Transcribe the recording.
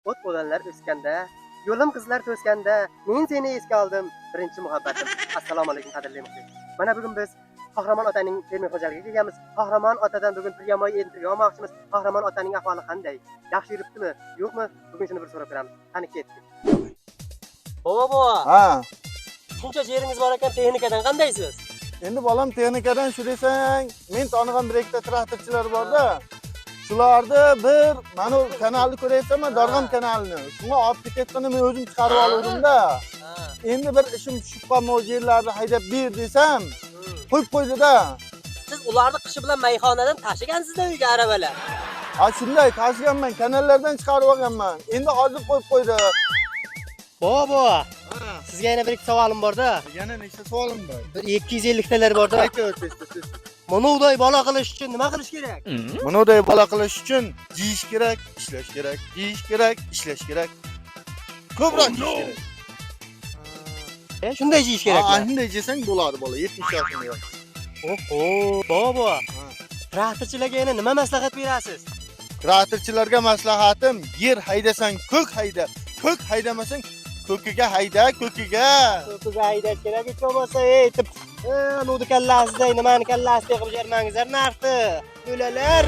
o't o'lanlar o'skanda, yo'lim qizlar to'skanda, men seni esga oldim, birinchi muhabbatim. Assalomu alaykum qadrli muxlis. Mana bugun biz Qahramon otaning fermer xo'jaligiga kelganmiz. Qahramon otadan bugun priyomoy intervyu olmoqchimiz. Qahramon otaning ahvoli qanday? Yaxshi yuribdimi, yo'qmi? Bugun shuni bir so'rab ko'ramiz. Qani ketdik. Bova. Ha. Shuncha yeringiz bor ekan, texnikadan qandaysiz? Endi bolam texnikadan shu desang, men tanigan bir ikkita traktorchilar bor-da. Shularni bir mana kanalni ko'rayapsanmi, Dorg'am kanalini. Shunga olib ketganini men o'zim chiqarib oldim-da. Endi bir ishim tushib qolmoq yerlarni haydab ber desam, qo'yib qo'ydi-da. Siz ularni qishi bilan mayxonadan tashigansiz-da uyga arabalar. Ha, shunday tashiganman, kanallardan chiqarib olganman. Endi hozir qo'yib qo'ydi. Bova. Sizga yana bir ikki savolim bor-da. Yana nechta savolim bor? 250 talar bor-da. Ayta o'tasiz. Monoday bola qilish uchun nima qilish kerak? Bunuday bola qilish uchun yeyish kerak, ishlash kerak, yeyish kerak, ishlash kerak. Ko'proq yeyish kerak. Shunday yeyish kerak. Ha, shunday yesang bo'ladi bola, 70 yoshida yo'q. Oho, bova. Traktorchilarga yana nima maslahat berasiz? Traktorchilarga maslahatim, yer haydasang ko'k hayda, ko'k haydamasang ko'kiga hayda, ko'kiga. Ko'kiga haydash kerak hech bo'lmasa, aytib, nudi kallasida, nimani kallasida qilib jarmangizlar narxni. To'lalar.